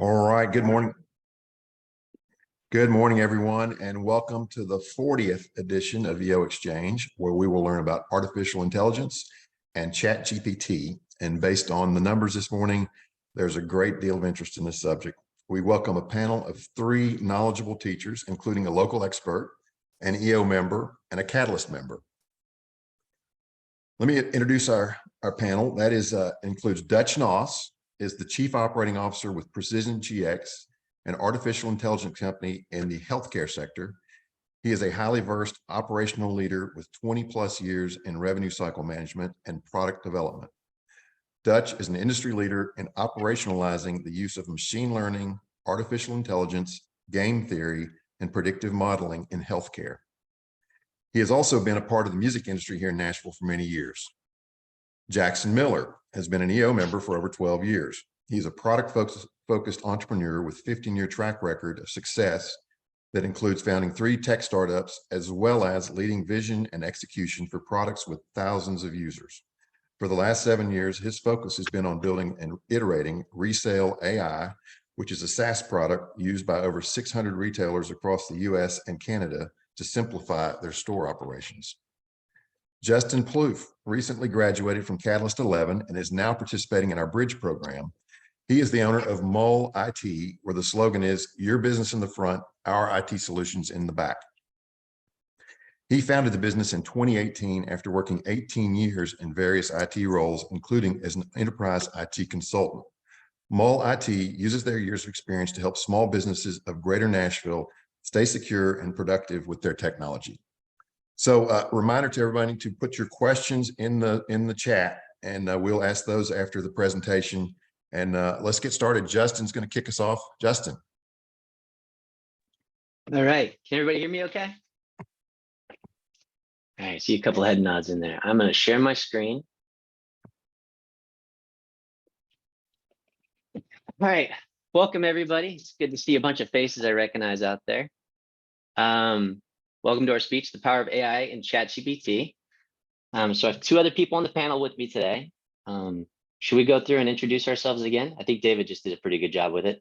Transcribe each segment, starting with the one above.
All right, good morning. Good morning, everyone, and welcome to the 40th edition of EO Exchange, where we will learn about artificial intelligence and ChatGPT. And based on the numbers this morning, there's a great deal of interest in this subject. We welcome a panel of 3 knowledgeable teachers, including a local expert, an EO member, and a Catalyst member. Let me introduce our panel. That is includes Dutch Noss, is the Chief Operating Officer with Precision GX, an artificial intelligence company in the healthcare sector. He is a highly versed operational leader with 20+ years in revenue cycle management and product development. Dutch is an industry leader in operationalizing the use of machine learning, artificial intelligence, game theory, and predictive modeling in healthcare. He has also been a part of the music industry here in Nashville for many years. Jackson Miller has been an EO member for over 12 years. He's a product-focused entrepreneur with 15-year track record of success that includes founding 3 tech startups, as well as leading vision and execution for products with thousands of users. For the last 7 years, his focus has been on building and iterating Resale AI, which is a SaaS product used by over 600 retailers across the US and Canada to simplify their store operations. Justin Plouffe recently graduated from Catalyst 11 and is now participating in our Bridge program. He is the owner of Mole IT, where the slogan is, "Your business in the front, our IT solutions in the back." He founded the business in 2018 after working 18 years in various IT roles, including as an enterprise IT consultant. Mole IT uses their years of experience to help small businesses of Greater Nashville stay secure and productive with their technology. So reminder to everybody to put your questions in the chat, and we'll ask those after the presentation. And let's get started. Justin's going to kick us off. Justin. All right. Can everybody hear me okay? All right. See a couple head nods in there. I'm going to share my screen. All right. Welcome, everybody. It's good to see a bunch of faces I recognize out there. Welcome to our speech, The Power of AI and ChatGPT. So I have 2 other people on the panel with me today. Should we go through and introduce ourselves again? I think David just did a pretty good job with it.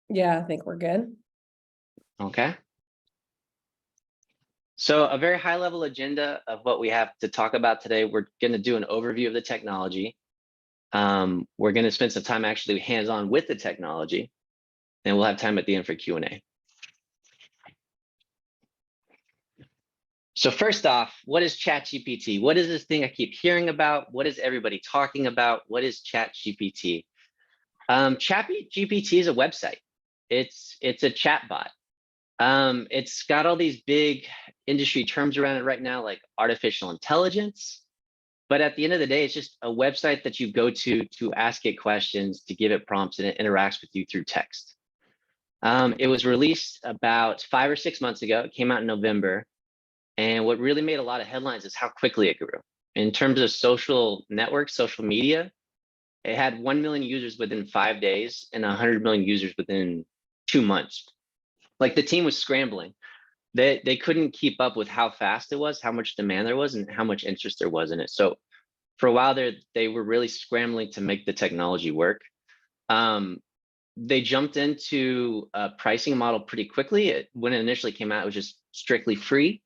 Yeah, I think we're good. Okay. So a very high level agenda of what we have to talk about today. We're going to do an overview of the technology. We're going to spend some time actually hands-on with the technology, and we'll have time at the end for Q&A. So first off, what is ChatGPT? What is this thing I keep hearing about? What is everybody talking about? What is ChatGPT? ChatGPT is a website. It's a chatbot. It's got all these big industry terms around it right now, like artificial intelligence. But at the end of the day, it's just a website that you go to ask it questions, to give it prompts, and it interacts with you through text. It was released about 5 or 6 months ago. It came out in November. And what really made a lot of headlines is how quickly it grew. In terms of social networks, social media, it had 1 million users within 5 days and 100 million users within 2 months. Like, the team was scrambling. They couldn't keep up with how fast it was, how much demand there was, and how much interest there was in it. So for a while there, they were really scrambling to make the technology work. They jumped into a pricing model pretty quickly. When it initially came out, it was just strictly free.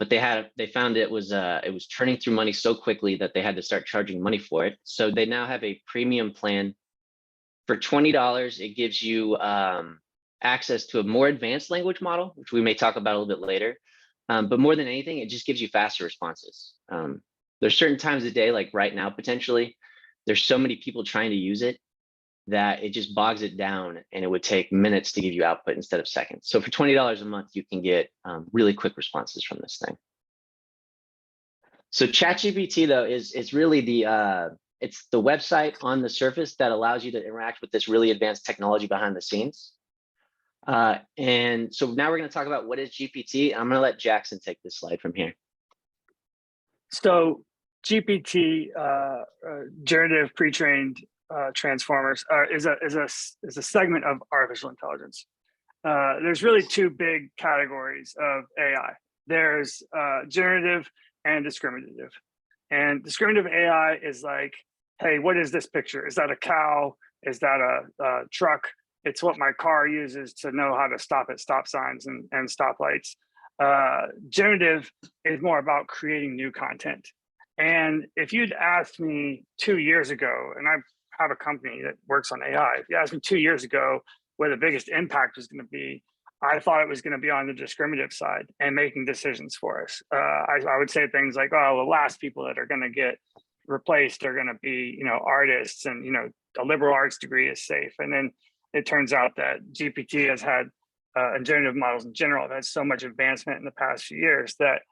But they found it was turning through money so quickly that they had to start charging money for it. So they now have a premium plan. For $20, it gives you access to a more advanced language model, which we may talk about a little bit later. But more than anything, it just gives you faster responses. There's certain times of day, like right now, potentially, there's so many people trying to use it that it just bogs it down, and it would take minutes to give you output instead of seconds. So for $20 a month, you can get really quick responses from this thing. So ChatGPT, though, is really it's the website on the surface that allows you to interact with this really advanced technology behind the scenes. And so now we're going to talk about what is GPT. I'm going to let Jackson take this slide from here. So GPT, generative pre-trained transformers, is a segment of artificial intelligence. There's really 2 big categories of AI. There's generative and discriminative. And discriminative AI is like, hey, what is this picture? Is that a cow? Is that a truck? It's what my car uses to know how to stop at stop signs and stoplights. Generative is more about creating new content. And if you'd asked me 2 years ago, and I have a company that works on AI, if you asked me 2 years ago where the biggest impact was going to be, I thought it was going to be on the discriminative side and making decisions for us. I would say things like, oh, the last people that are going to get replaced are going to be, artists, and, a liberal arts degree is safe. And then it turns out that GPT has had, and generative models in general have had so much advancement in the past few years that,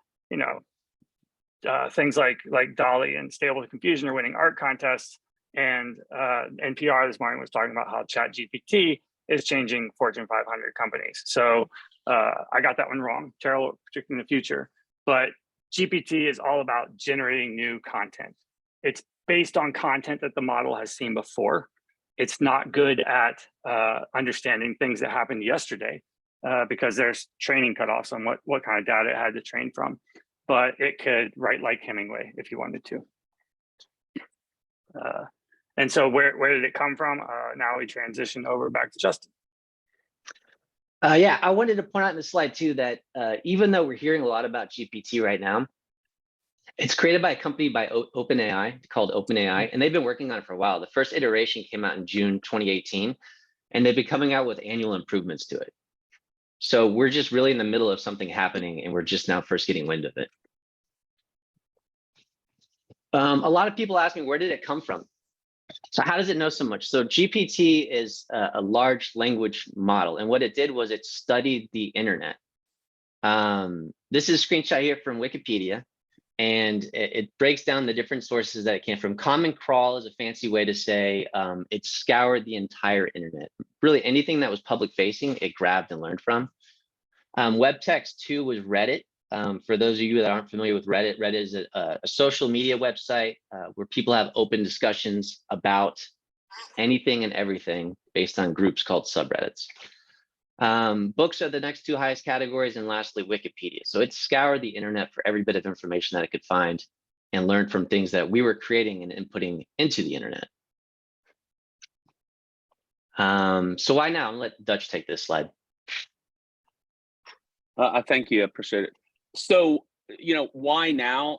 things like DALL-E and Stable Diffusion are winning art contests. And NPR this morning was talking about how ChatGPT is changing Fortune 500 companies. So I got that one wrong, terrible predicting the future. But GPT is all about generating new content. It's based on content that the model has seen before. It's not good at understanding things that happened yesterday because there's training cutoffs on what kind of data it had to train from. But it could write like Hemingway if you wanted to. And so where did it come from? Now we transition over back to Justin. Yeah, I wanted to point out in the slide too that even though we're hearing a lot about GPT right now, it's created by a company by OpenAI called OpenAI, and they've been working on it for a while. The first iteration came out in June 2018, and they've been coming out with annual improvements to it. So we're just really in the middle of something happening, and we're just now first getting wind of it. A lot of people ask me, where did it come from? So how does it know so much? So GPT is a large language model, and what it did was it studied the internet. This is a screenshot here from Wikipedia, and it breaks down the different sources that it came from. Common Crawl is a fancy way to say it scoured the entire internet. Really anything that was public facing, it grabbed and learned from. WebText 2 was Reddit. For those of you that aren't familiar with Reddit, Reddit is a social media website where people have open discussions about anything and everything based on groups called subreddits. Books are the next two highest categories, and lastly, Wikipedia. So it scoured the internet for every bit of information that it could find and learned from things that we were creating and inputting into the internet. So why now? I'm gonna let Dutch take this slide. Thank you, I appreciate it. So, why now?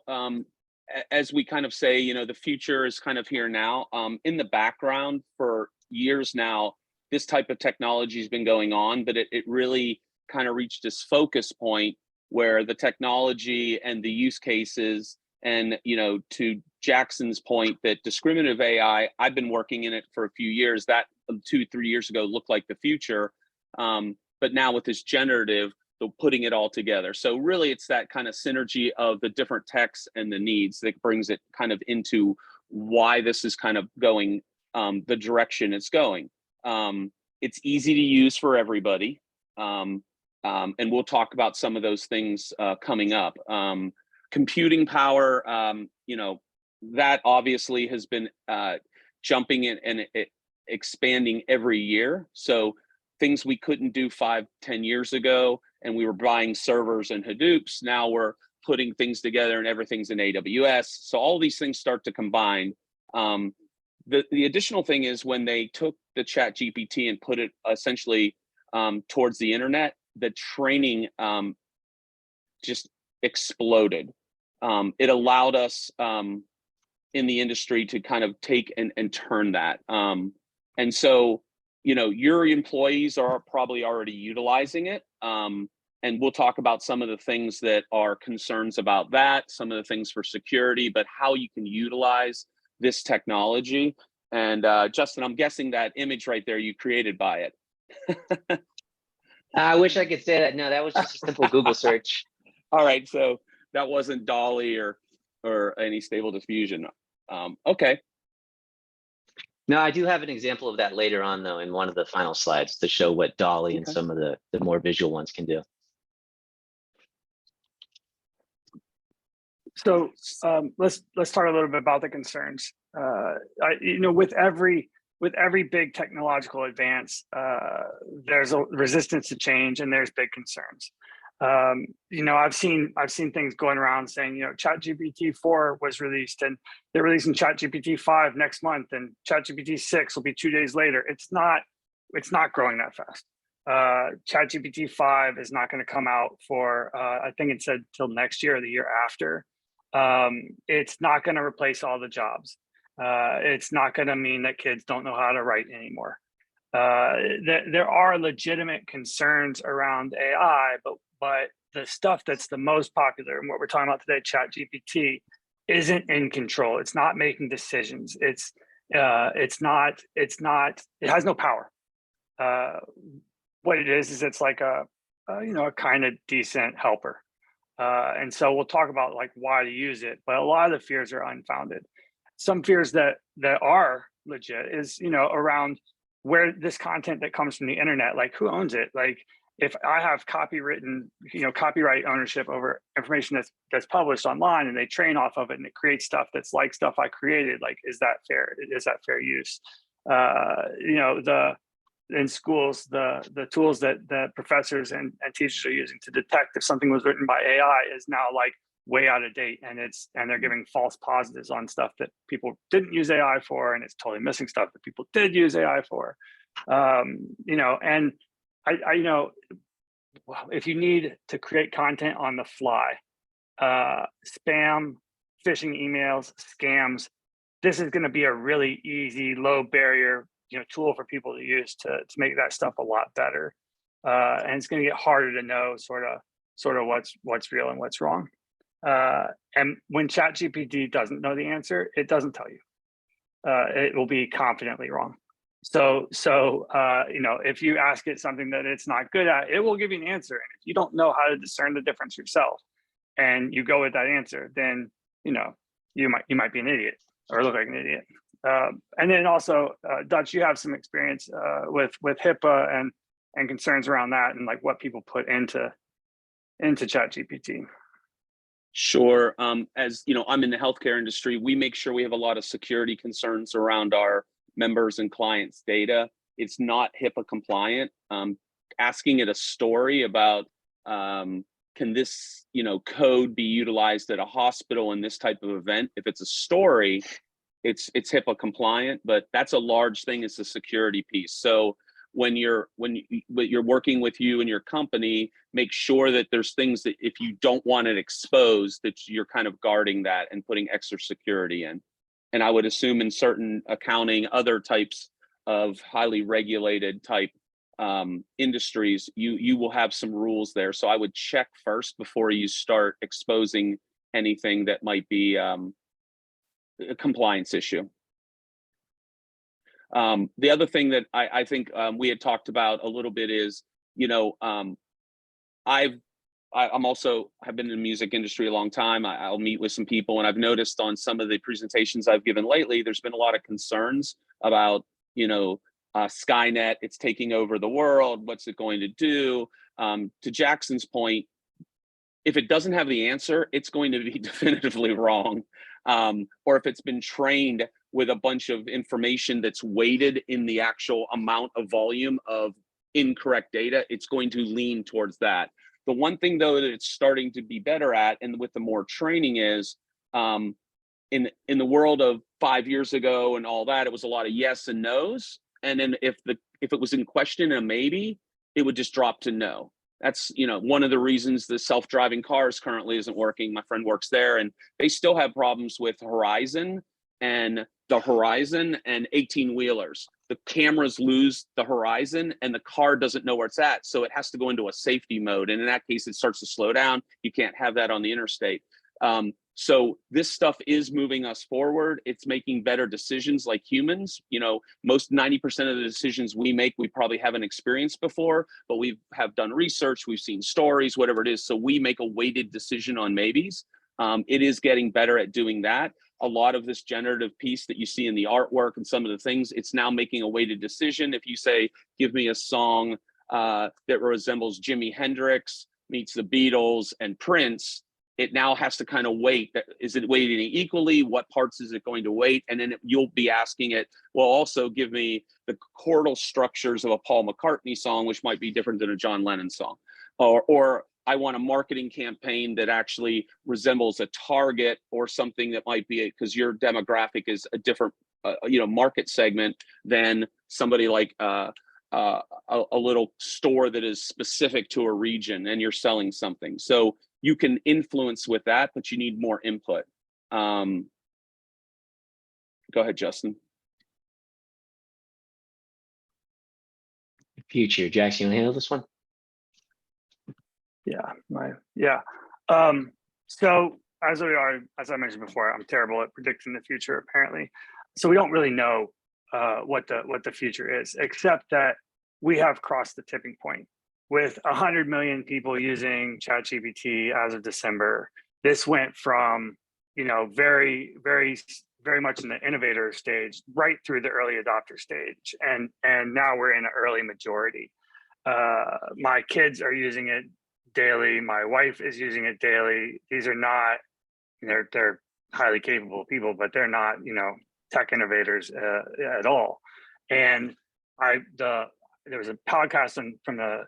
As we kind of say, the future is kind of here now. In the background for years now, this type of technology has been going on, but it really kind of reached this focus point where the technology and the use cases, and to Jackson's point that discriminative AI, I've been working in it for a few years. That 2-3 years ago looked like the future, but now with this generative, putting it all together. So really it's that kind of synergy of the different techs and the needs that brings it kind of into why this is kind of going the direction it's going. It's easy to use for everybody. And we'll talk about some of those things coming up. Computing power, that obviously has been jumping in and expanding every year. So things we couldn't do 5-10 years ago, and we were buying servers and Hadoops. Now we're putting things together and everything's in AWS. So all these things start to combine. The additional thing is when they took the ChatGPT and put it essentially towards the internet, the training just exploded. It allowed us in the industry to kind of take and turn that. And so, your employees are probably already utilizing it. And we'll talk about some of the things that are concerns about that, some of the things for security, but how you can utilize this technology. And Justin, I'm guessing that image right there, you created by it. I wish I could say that. No, that was just a simple Google search. All right, so that wasn't DALL-E or any Stable Diffusion. Okay. No, I do have an example of that later on, though, in one of the final slides to show what DALL-E and some of the more visual ones can do. So let's talk a little bit about the concerns. With every big technological advance, there's a resistance to change, and there's big concerns. I've seen things going around saying, ChatGPT 4 was released, and they're releasing ChatGPT 5 next month, and ChatGPT 6 will be 2 days later. It's not it's not growing that fast. ChatGPT 5 is not going to come out for, I think it said till next year or the year after. It's not going to replace all the jobs. It's not going to mean that kids don't know how to write anymore. There are legitimate concerns around AI, but the stuff that's the most popular and what we're talking about today, ChatGPT, isn't in control. It's not making decisions. It has no power. What it is it's like a kind of decent helper. And so we'll talk about like why to use it, but a lot of the fears are unfounded. Some fears that are legit is, around where this content that comes from the internet, like who owns it? Like if I have copyright ownership over information that's published online and they train off of it and it creates stuff that's like stuff I created, like, is that fair? Is that fair use? In schools, the tools that professors and teachers are using to detect if something was written by AI is now like way out of date, and they're giving false positives on stuff that people didn't use AI for, and it's totally missing stuff that people did use AI for. And if you need to create content on the fly, spam, phishing emails, scams, this is going to be a really easy, low barrier tool for people to use to make that stuff a lot better. And it's going to get harder to know sort of what's real and what's wrong. And when ChatGPT doesn't know the answer, it doesn't tell you. It will be confidently wrong. So if you ask it something that it's not good at, it will give you an answer. And if you don't know how to discern the difference yourself, and you go with that answer, then you might be an idiot or look like an idiot. And then also, Dutch, you have some experience with HIPAA and concerns around that, and like what people put into ChatGPT. Sure. As you know, I'm in the healthcare industry. We make sure we have a lot of security concerns around our members and clients' data. It's not HIPAA compliant. Asking it a story about can this code be utilized at a hospital in this type of event? If it's a story, it's HIPAA compliant, but that's a large thing. It's the security piece. So when you're working with you and your company, make sure that there's things that if you don't want it exposed, that you're kind of guarding that and putting extra security in. And I would assume in certain accounting, other types of highly regulated type industries, you will have some rules there. So I would check first before you start exposing anything that might be a compliance issue. The other thing that I think we had talked about a little bit is, I'm also have been in the music industry a long time. I'll meet with some people, and I've noticed on some of the presentations I've given lately, there's been a lot of concerns about, Skynet, it's taking over the world. What's it going to do? To Jackson's point, if it doesn't have the answer, it's going to be definitively wrong. Or if it's been trained with a bunch of information that's weighted in the actual amount of volume of incorrect data, it's going to lean towards that. The one thing though that it's starting to be better at, and with the more training, is in the world of 5 years ago and all that, it was a lot of yes and no's. And then if it was in question a maybe, it would just drop to no. That's one of the reasons the self-driving cars currently isn't working. My friend works there, and they still have problems with Horizon and 18-wheelers. The cameras lose the horizon and the car doesn't know where it's at. So it has to go into a safety mode. And in that case, it starts to slow down. You can't have that on the interstate. So this stuff is moving us forward. It's making better decisions like humans. Most 90% of the decisions we make, we probably haven't experienced before, but we have done research, we've seen stories, whatever it is. So we make a weighted decision on maybes. It is getting better at doing that. A lot of this generative piece that you see in the artwork and some of the things, it's now making a weighted decision. If you say, give me a song that resembles Jimi Hendrix meets the Beatles and Prince, it now has to kind of weight. Is it weighting equally? What parts is it going to weight? And then you'll be asking it, well, also give me the chordal structures of a Paul McCartney song, which might be different than a John Lennon song. Or I want a marketing campaign that actually resembles a Target or something that might be, because your demographic is a different, market segment than somebody like a little store that is specific to a region and you're selling something. So you can influence with that, but you need more input. Go ahead, Justin. Future, Jackson, you want to handle this one? Yeah. So as I mentioned before, I'm terrible at predicting the future, apparently. So we don't really know what the future is, except that we have crossed the tipping point with 100 million people using ChatGPT as of December. This went from, very, very, very much in the innovator stage right through the early adopter stage, and now we're in an early majority. My kids are using it daily. My wife is using it daily. These are not, they're highly capable people, but they're not, tech innovators at all. And there was a podcast from the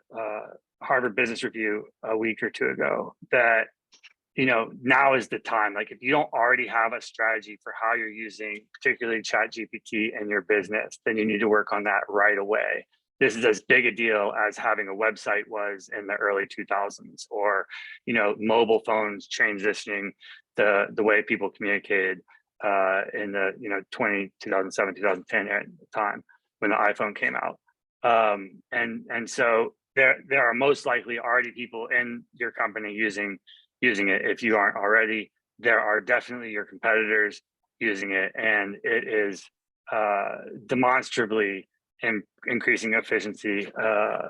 Harvard Business Review a week or two ago that, now is the time. Like, if you don't already have a strategy for how you're using particularly ChatGPT in your business, then you need to work on that right away. This is as big a deal as having a website was in the early 2000s, or, mobile phones transitioning the way people communicated in the 2007, 2010 time when the iPhone came out. And so there are most likely already people in your company using it. If you aren't already, there are definitely your competitors using it, and it is demonstrably increasing efficiency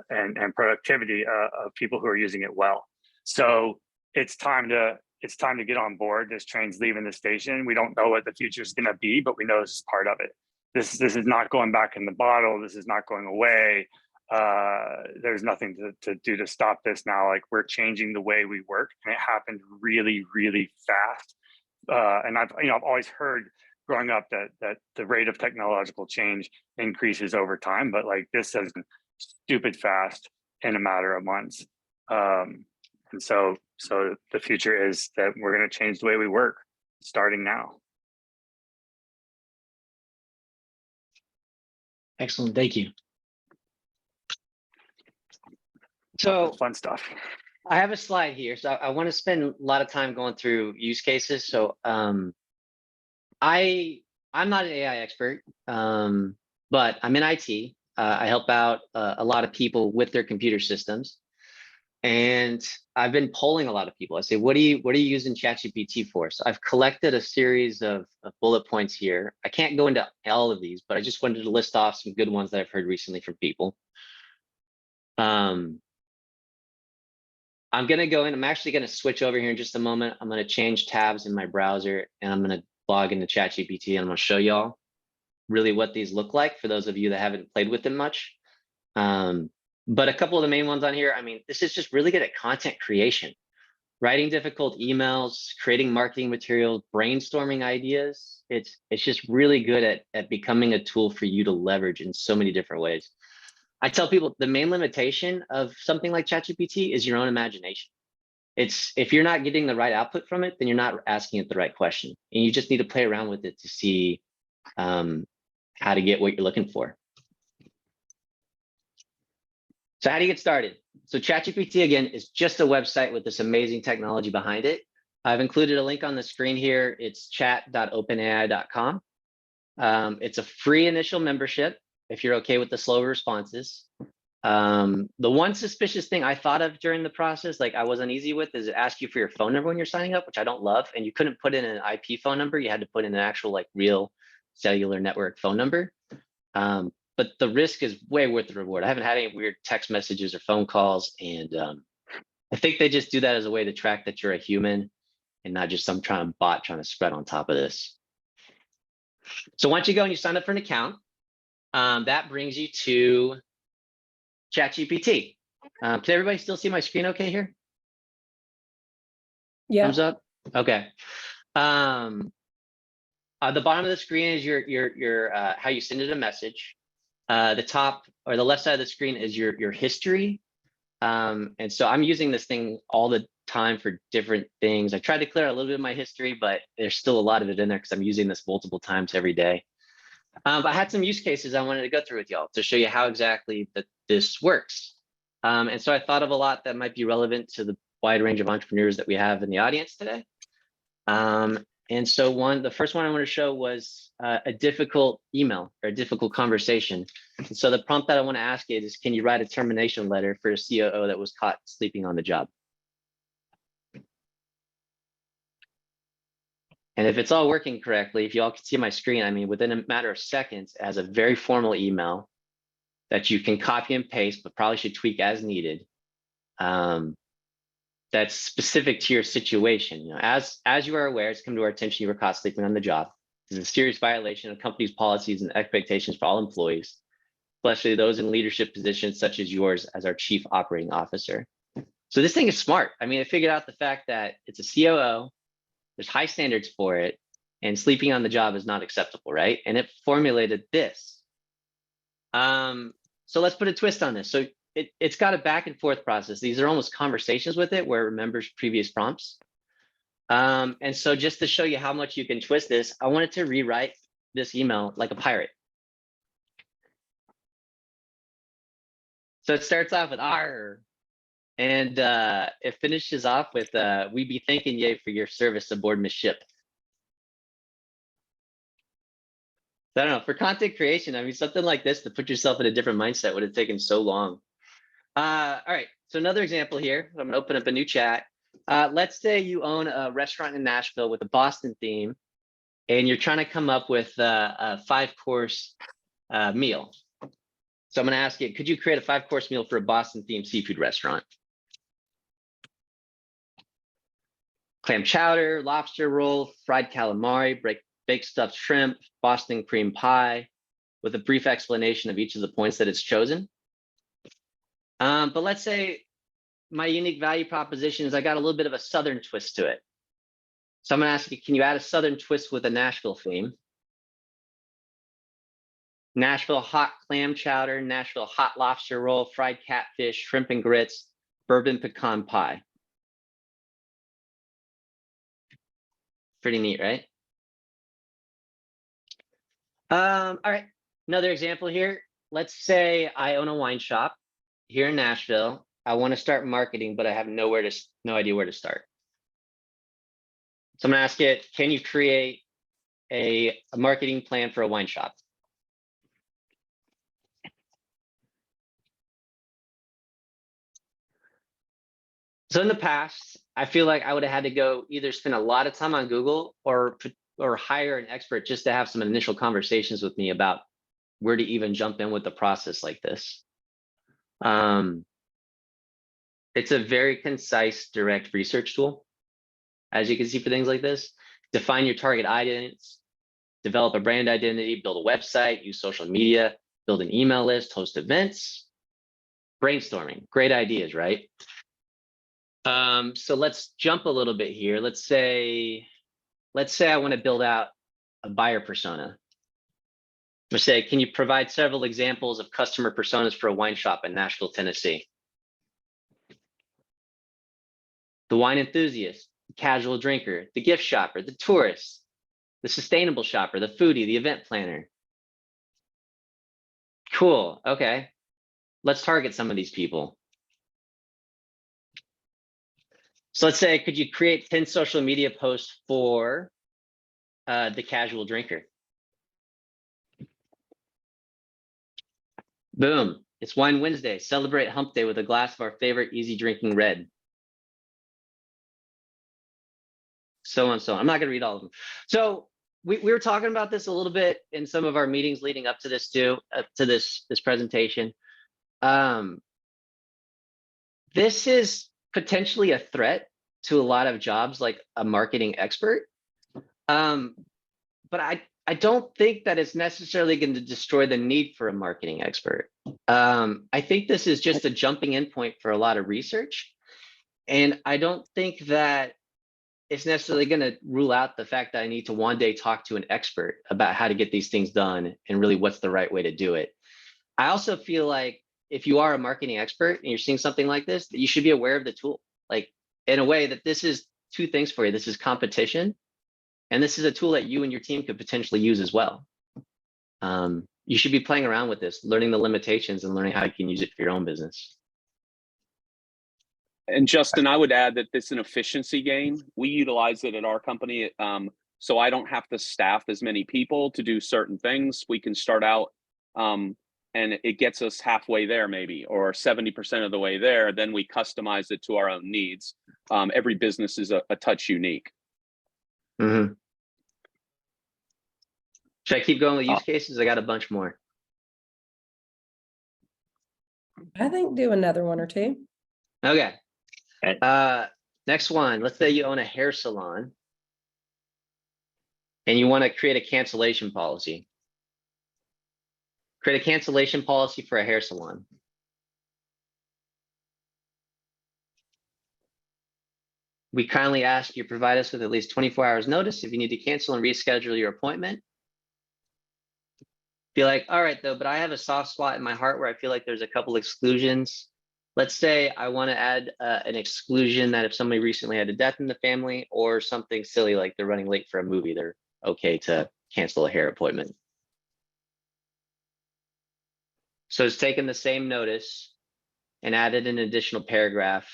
and productivity of people who are using it well. So it's time to get on board. This train's leaving the station. We don't know what the future is going to be, but we know this is part of it. This is not going back in the bottle. This is not going away. There's nothing to do to stop this now. Like, we're changing the way we work, and it happened really, really fast. And I've always heard growing up that the rate of technological change increases over time, but like, this is stupid fast in a matter of months. And so the future is that we're going to change the way we work starting now. Excellent, thank you. So Fun stuff. I have a slide here. So I want to spend a lot of time going through use cases. So I'm not an AI expert, but I'm in IT. I help out a lot of people with their computer systems. And I've been polling a lot of people. I say, what are you using ChatGPT for? So I've collected a series of bullet points here. I can't go into all of these, but I just wanted to list off some good ones that I've heard recently from people. I'm going to go in. I'm actually going to switch over here in just a moment. I'm going to change tabs in my browser, and I'm going to log into ChatGPT, and I'm going to show y'all really what these look like for those of you that haven't played with them much. But a couple of the main ones on here, I mean, this is just really good at content creation, writing difficult emails, creating marketing materials, brainstorming ideas. It's just really good at becoming a tool for you to leverage in so many different ways. I tell people the main limitation of something like ChatGPT is your own imagination. If you're not getting the right output from it, then you're not asking it the right question. And you just need to play around with it to see how to get what you're looking for. So how do you get started? So ChatGPT, again, is just a website with this amazing technology behind it. I've included a link on the screen here. It's chat.openai.com. It's a free initial membership if you're okay with the slow responses. The one suspicious thing I thought of during the process, like I was uneasy with, is it asks you for your phone number when you're signing up, which I don't love. And you couldn't put in an IP phone number. You had to put in an actual like real cellular network phone number. But the risk is way worth the reward. I haven't had any weird text messages or phone calls. And I think they just do that as a way to track that you're a human and not just some bot trying to spread on top of this. So once you go and you sign up for an account, that brings you to ChatGPT. Can everybody still see my screen okay here? Yeah. Thumbs up? Okay. The bottom of the screen is your how you send it a message. The top or the left side of the screen is your history. And so I'm using this thing all the time for different things. I tried to clear out a little bit of my history, but there's still a lot of it in there because I'm using this multiple times every day. But I had some use cases I wanted to go through with y'all to show you how exactly that this works. And so I thought of a lot that might be relevant to the wide range of entrepreneurs that we have in the audience today. And so the first one I want to show was a difficult email or a difficult conversation. And so the prompt that I want to ask it is, can you write a termination letter for a COO that was caught sleeping on the job? And if it's all working correctly, if you all can see my screen, I mean, within a matter of seconds, it has a very formal email that you can copy and paste, but probably should tweak as needed. That's specific to your situation. You know, as you are aware, it's come to our attention you were caught sleeping on the job. This is a serious violation of company's policies and expectations for all employees, especially those in leadership positions such as yours as our chief operating officer. So this thing is smart. I mean, it figured out the fact that it's a COO, there's high standards for it, and sleeping on the job is not acceptable, right? And it formulated this. So let's put a twist on this. So it's got a back and forth process. These are almost conversations with it where it remembers previous prompts. And so just to show you how much you can twist this, I wanted to rewrite this email like a pirate. So it starts off with "R," and it finishes off with "We be thanking ye for your service aboard Miss Ship." I don't know, for content creation, I mean, something like this to put yourself in a different mindset would have taken so long. All right, so another example here. I'm gonna open up a new chat. Let's say you own a restaurant in Nashville with a Boston theme, and you're trying to come up with a 5-course meal. So I'm gonna ask you, could you create a 5-course meal for a Boston themed seafood restaurant? Clam chowder, lobster roll, fried calamari, baked stuffed shrimp, Boston cream pie, with a brief explanation of each of the points that it's chosen. But let's say my unique value proposition is I got a little bit of a Southern twist to it. So I'm gonna ask you, can you add a Southern twist with a Nashville theme? Nashville hot clam chowder, Nashville hot lobster roll, fried catfish, shrimp and grits, bourbon pecan pie. Pretty neat, right? All right, another example here. Let's say I own a wine shop here in Nashville. I want to start marketing, but I have no idea where to start. So I'm gonna ask it, can you create a marketing plan for a wine shop? So in the past, I feel like I would have had to go either spend a lot of time on Google or hire an expert just to have some initial conversations with me about where to even jump in with the process like this. It's a very concise, direct research tool. As you can see for things like this, define your target audience, develop a brand identity, build a website, use social media, build an email list, host events, brainstorming, great ideas, right? So let's jump a little bit here. Let's say I want to build out a buyer persona. Let's say, can you provide several examples of customer personas for a wine shop in Nashville, Tennessee? The wine enthusiast, the casual drinker, the gift shopper, the tourist, the sustainable shopper, the foodie, the event planner. Cool, okay. Let's target some of these people. So let's say, could you create 10 social media posts for the casual drinker? Boom, it's Wine Wednesday. Celebrate Hump Day with a glass of our favorite easy drinking red. So on and so on. I'm not gonna read all of them. So we were talking about this a little bit in some of our meetings leading up to this too, to this presentation. This is potentially a threat to a lot of jobs like a marketing expert. But I don't think that it's necessarily going to destroy the need for a marketing expert. I think this is just a jumping in point for a lot of research. And I don't think that it's necessarily going to rule out the fact that I need to one day talk to an expert about how to get these things done and really what's the right way to do it. I also feel like if you are a marketing expert and you're seeing something like this, that you should be aware of the tool. Like in a way that this is two things for you. This is competition, and this is a tool that you and your team could potentially use as well. You should be playing around with this, learning the limitations and learning how you can use it for your own business. And Justin, I would add that this is an efficiency gain. We utilize it at our company. So I don't have to staff as many people to do certain things. We can start out and it gets us halfway there maybe, or 70% of the way there. Then we customize it to our own needs. Every business is a touch unique. Mm-hmm. Should I keep going with use cases? I got a bunch more. I think do another one or two. Okay. And- Next one. Let's say you own a hair salon and you want to create a cancellation policy. Create a cancellation policy for a hair salon. We kindly ask you provide us with at least 24 hours notice if you need to cancel and reschedule your appointment. Be like, all right, though, but I have a soft spot in my heart where I feel like there's a couple exclusions. Let's say I want to add an exclusion that if somebody recently had a death in the family or something silly like they're running late for a movie, they're okay to cancel a hair appointment. So it's taken the same notice and added an additional paragraph.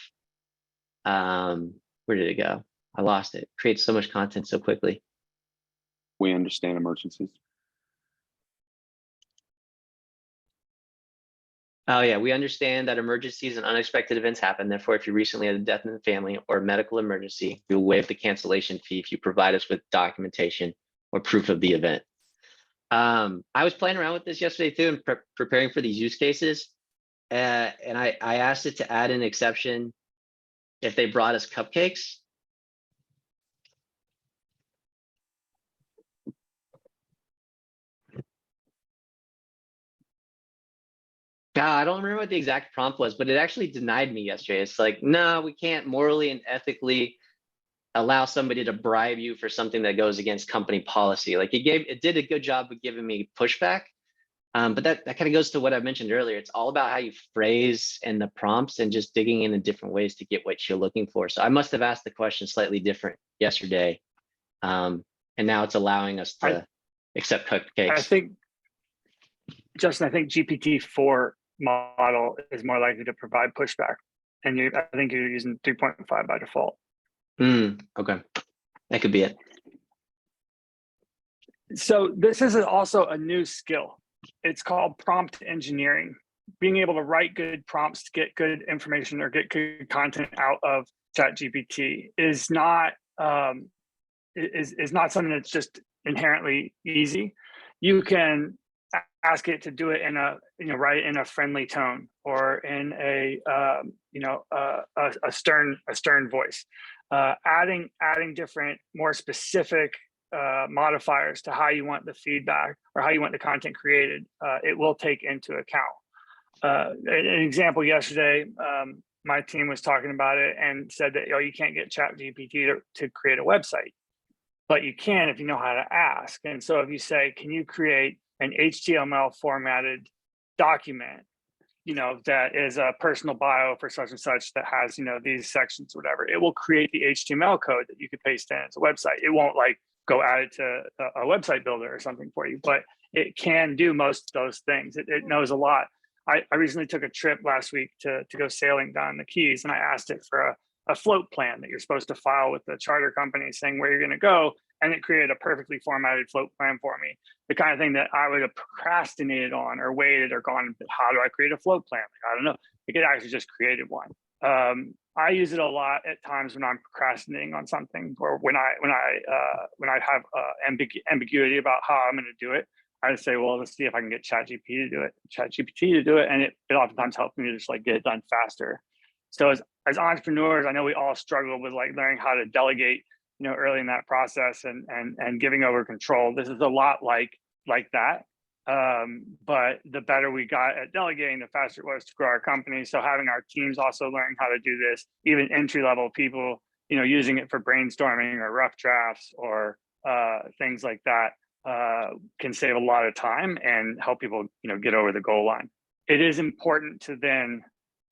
Where did it go? I lost it. Creates so much content so quickly. We understand emergencies. Oh yeah, we understand that emergencies and unexpected events happen. Therefore, if you recently had a death in the family or a medical emergency, we'll waive the cancellation fee if you provide us with documentation or proof of the event. I was playing around with this yesterday too and preparing for these use cases. And I asked it to add an exception if they brought us cupcakes. I don't remember what the exact prompt was, but it actually denied me yesterday. It's like, no, we can't morally and ethically allow somebody to bribe you for something that goes against company policy. Like it did a good job of giving me pushback. But that kind of goes to what I mentioned earlier. It's all about how you phrase and the prompts and just digging in different ways to get what you're looking for. So I must have asked the question slightly different yesterday. And now it's allowing us to accept cupcakes. I think, Justin, I think GPT-4 model is more likely to provide pushback. And I think you're using 3.5 by default. Okay, that could be it. So this is also a new skill. It's called prompt engineering. Being able to write good prompts to get good information or get good content out of ChatGPT is not something that's just inherently easy. You can ask it to do it in a write it in a friendly tone or in a stern voice. Adding different, more specific modifiers to how you want the feedback or how you want the content created, it will take into account. An example yesterday, my team was talking about it and said that you can't get ChatGPT to create a website, but you can if you know how to ask. And so if you say, can you create an HTML formatted document, that is a personal bio for such and such that has, these sections, whatever, it will create the HTML code that you could paste in as a website. It won't like go add it to a website builder or something for you, but it can do most of those things. It knows a lot. I recently took a trip last week to go sailing down the Keys, and I asked it for a float plan that you're supposed to file with the charter company saying where you're going to go, and it created a perfectly formatted float plan for me. The kind of thing that I would have procrastinated on or waited or gone, how do I create a float plan? Like, I don't know. It could actually just created one. I use it a lot at times when I'm procrastinating on something, or when I have ambiguity about how I'm going to do it. I say, well, let's see if I can get ChatGPT to do it. And it oftentimes helps me to just like get it done faster. So as entrepreneurs, I know we all struggle with like learning how to delegate, early in that process and giving over control. This is a lot like that. But the better we got at delegating, the faster it was to grow our company. So having our teams also learning how to do this, even entry-level people, using it for brainstorming or rough drafts or things like that, can save a lot of time and help people, get over the goal line. It is important to then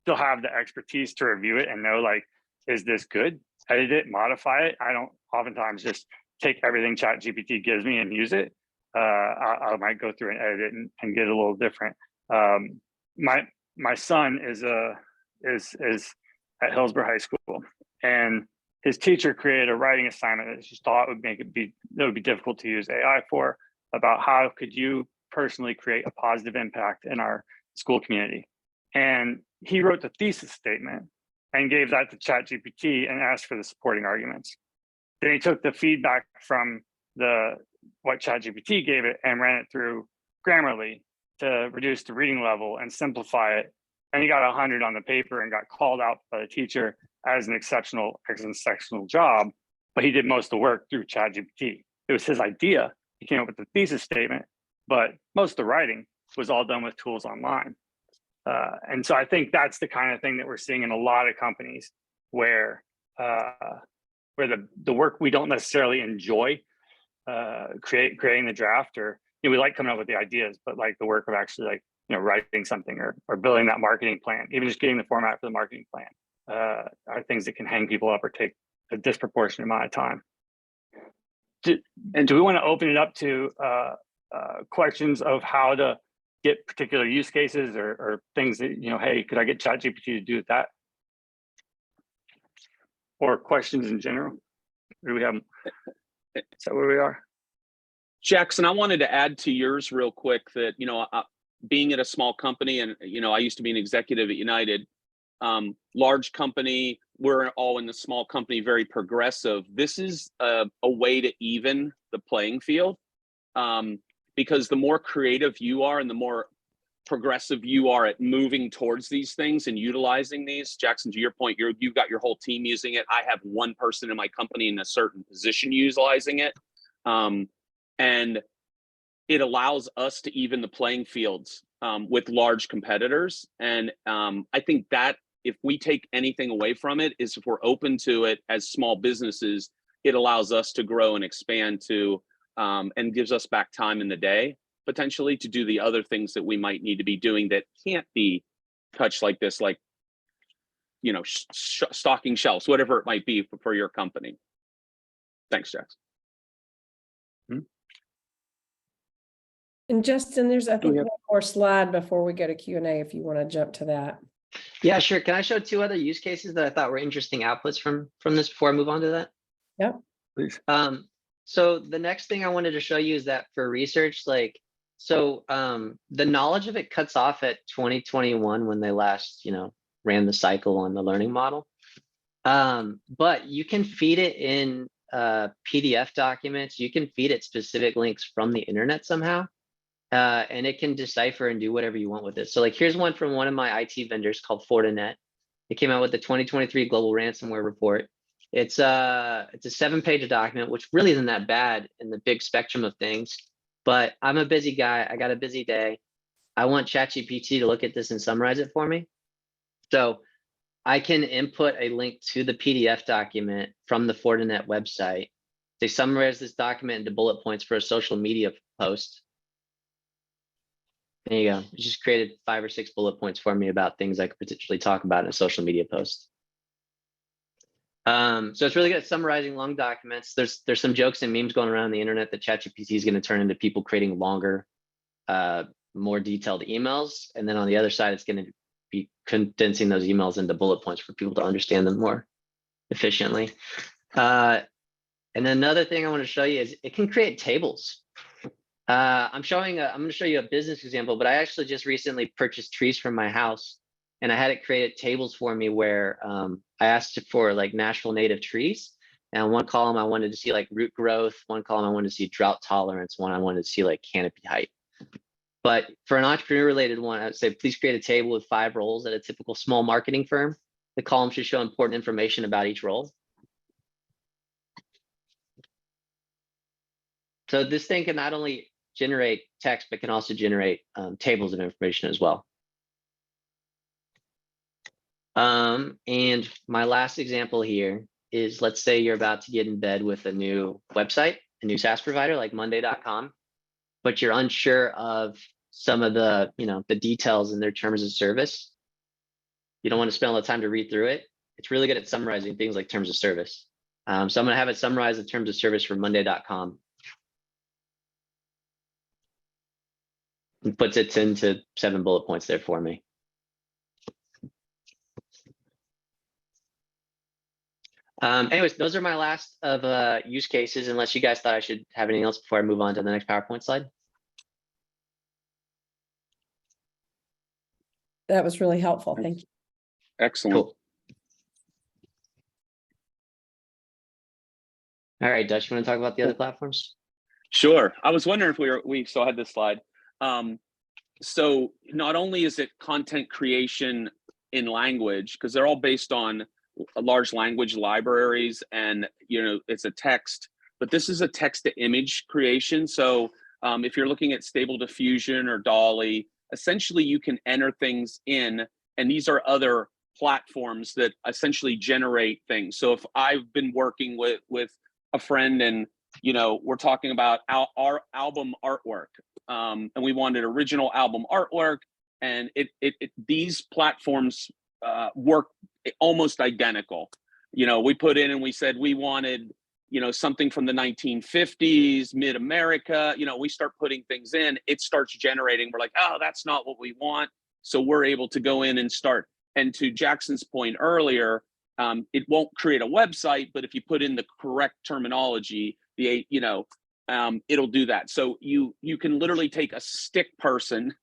still have the expertise to review it and know, like, is this good? Edit it, modify it. I don't oftentimes just take everything ChatGPT gives me and use it. I might go through and edit it and get it a little different. My son is at Hillsborough High School, and his teacher created a writing assignment that she thought would be difficult to use AI for, about how could you personally create a positive impact in our school community. And he wrote the thesis statement and gave that to ChatGPT and asked for the supporting arguments. Then he took the feedback from what ChatGPT gave it and ran it through Grammarly to reduce the reading level and simplify it. And he got 100 on the paper and got called out by the teacher as an exceptional job, but he did most of the work through ChatGPT. It was his idea. He came up with the thesis statement, but most of the writing was all done with tools online. And so I think that's the kind of thing that we're seeing in a lot of companies where the work we don't necessarily enjoy, creating the draft, or we like coming up with the ideas, but like the work of actually writing something or building that marketing plan, even just getting the format for the marketing plan, are things that can hang people up or take a disproportionate amount of time. Do we want to open it up to questions of how to get particular use cases or things that, hey, could I get ChatGPT to do that? Or questions in general? Do we have, is that where we are? Jackson, I wanted to add to yours real quick that, being at a small company, and, I used to be an executive at United, large company, we're all in the small company, very progressive. This is a way to even the playing field, because the more creative you are and the more progressive you are at moving towards these things and utilizing these. Jackson, to your point, you've got your whole team using it. I have one person in my company in a certain position utilizing it. And it allows us to even the playing fields with large competitors. And I think that if we take anything away from it, is if we're open to it as small businesses, it allows us to grow and expand to, and gives us back time in the day, potentially, to do the other things that we might need to be doing that can't be touched like this, like, stocking shelves, whatever it might be for your company. Thanks, Jackson. And Justin, there's, I think, have- one more slide before we go to Q&A if you want to jump to that. Yeah, sure. Can I show 2 other use cases that I thought were interesting outputs from this before I move on to that? Yep. Please. So the next thing I wanted to show you is that for research, the knowledge of it cuts off at 2021 when they last, ran the cycle on the learning model. But you can feed it in PDF documents. You can feed it specific links from the internet somehow. And it can decipher and do whatever you want with it. So here's one from one of my IT vendors called Fortinet. It came out with the 2023 Global Ransomware Report. It's a 7-page document, which really isn't that bad in the big spectrum of things. But I'm a busy guy. I got a busy day. I want ChatGPT to look at this and summarize it for me. So I can input a link to the PDF document from the Fortinet website. They summarize this document into bullet points for a social media post. There you go. It just created 5 or 6 bullet points for me about things I could potentially talk about in a social media post. So it's really good at summarizing long documents. There's some jokes and memes going around the internet that ChatGPT is going to turn into people creating longer, more detailed emails. And then on the other side, it's going to be condensing those emails into bullet points for people to understand them more efficiently. And then another thing I want to show you is it can create tables. I'm going to show you a business example, but I actually just recently purchased trees from my house, and I had it create tables for me where I asked it for Nashville native trees. And one column I wanted to see root growth, one column I wanted to see drought tolerance, one I wanted to see canopy height. But for an entrepreneur related one, I would say, please create a table with 5 roles at a typical small marketing firm. The column should show important information about each role. So this thing can not only generate text, but can also generate tables of information as well. And my last example here is, let's say you're about to get in bed with a new website, a new SaaS provider like Monday.com, but you're unsure of some of the, the details in their terms of service. You don't want to spend a lot of time to read through it. It's really good at summarizing things like terms of service. So I'm going to have it summarize the terms of service for Monday.com. It puts it into 7 bullet points there for me. Anyways, those are my last of use cases, unless you guys thought I should have anything else before I move on to the next PowerPoint slide. That was really helpful. Thank you. Excellent. Cool. All right, Dutch, you want to talk about the other platforms? Sure. I was wondering if we still had this slide. So not only is it content creation in language, because they're all based on large language libraries, and it's a text, but this is a text to image creation. So if you're looking at Stable Diffusion or DALL-E, essentially you can enter things in, and these are other platforms that essentially generate things. So if I've been working with a friend, and we're talking about our album artwork, and we wanted original album artwork, and these platforms work almost identical. We put in and we said we wanted something from the 1950s, mid-America. We start putting things in, it starts generating. We're like, oh, that's not what we want. So we're able to go in and start. And to Jackson's point earlier, it won't create a website, but if you put in the correct terminology, it'll do that. So you can literally take a stick person,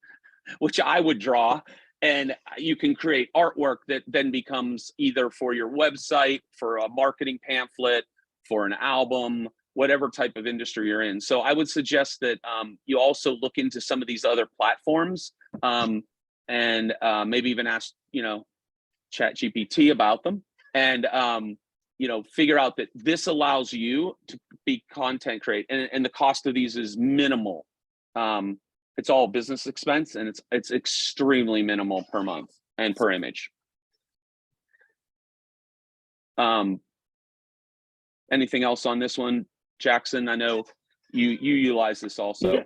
which I would draw, and you can create artwork that then becomes either for your website, for a marketing pamphlet, for an album, whatever type of industry you're in. So I would suggest that you also look into some of these other platforms, and maybe even ask ChatGPT about them, and figure out that this allows you to be content create, and the cost of these is minimal. It's all business expense, and it's extremely minimal per month and per image. Anything else on this one, Jackson? I know you utilize this also.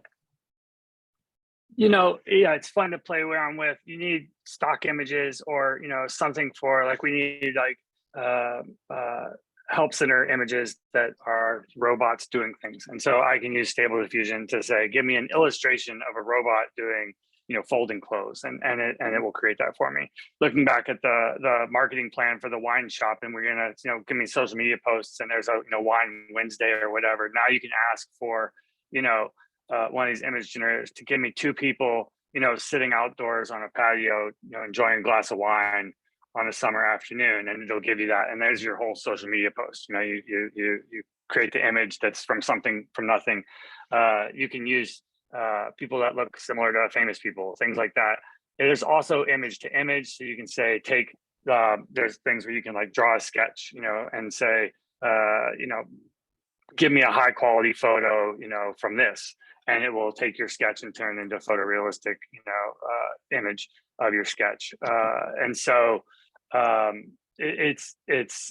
Yeah. It's fun to play around with. You need stock images, or something for, like, we need help center images that are robots doing things. And so I can use Stable Diffusion to say, give me an illustration of a robot doing, folding clothes, and it will create that for me. Looking back at the marketing plan for the wine shop, and we're gonna, give me social media posts, and there's a Wine Wednesday or whatever. Now you can ask for, one of these image generators to give me 2 people, sitting outdoors on a patio, enjoying a glass of wine on a summer afternoon, and it'll give you that. And there's your whole social media post. You create the image that's from something, from nothing. You can use people that look similar to famous people, things like that. There's also image to image. So you can say, there's things where you can like draw a sketch, and say, give me a high quality photo, from this. And it will take your sketch and turn it into a photorealistic, image of your sketch. And so it's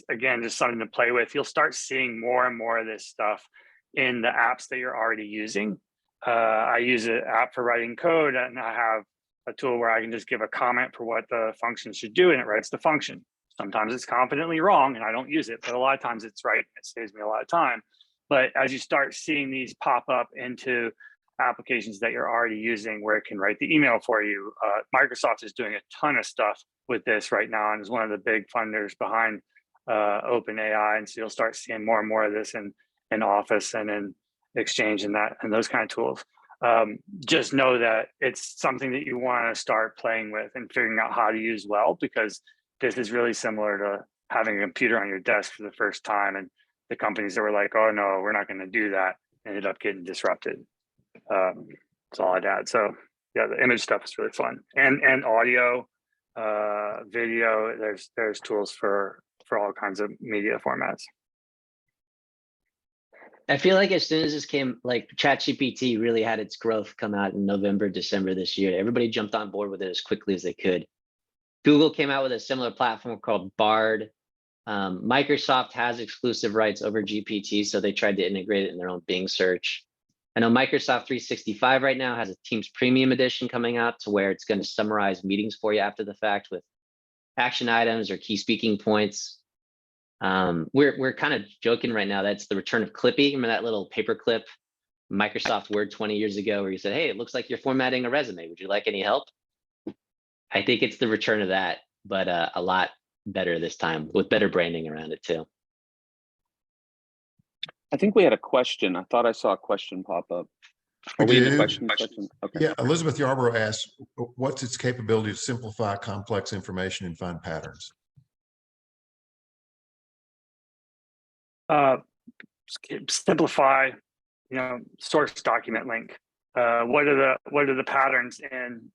again, just something to play with. You'll start seeing more and more of this stuff in the apps that you're already using. I use an app for writing code, and I have a tool where I can just give a comment for what the function should do, and it writes the function. Sometimes it's confidently wrong and I don't use it, but a lot of times it's right. It saves me a lot of time. But as you start seeing these pop up into applications that you're already using, where it can write the email for you, Microsoft is doing a ton of stuff with this right now, and is one of the big funders behind OpenAI. And so you'll start seeing more and more of this in Office and in Exchange and those kind of tools. Just know that it's something that you want to start playing with and figuring out how to use well, because this is really similar to having a computer on your desk for the first time, and the companies that were like, oh no, we're not going to do that, ended up getting disrupted. That's all I'd add. So yeah, the image stuff is really fun, and audio, video. There's tools for all kinds of media formats. I feel like as soon as this came, like ChatGPT really had its growth come out in November, December this year. Everybody jumped on board with it as quickly as they could. Google came out with a similar platform called Bard. Microsoft has exclusive rights over GPT, so they tried to integrate it in their own Bing search. I know Microsoft 365 right now has a Teams Premium Edition coming out, to where it's going to summarize meetings for you after the fact with action items or key speaking points. We're kind of joking right now. That's the return of Clippy. Remember that little paperclip Microsoft Word 20 years ago where you said, hey, it looks like you're formatting a resume. Would you like any help? I think it's the return of that, but a lot better this time with better branding around it too. I think we had a question. I thought I saw a question pop up. We Are we in the do. question section? Okay. Yeah, Elizabeth Yarborough asks, what's its capability to simplify complex information and find patterns? Simplify, source document link. What are the patterns in,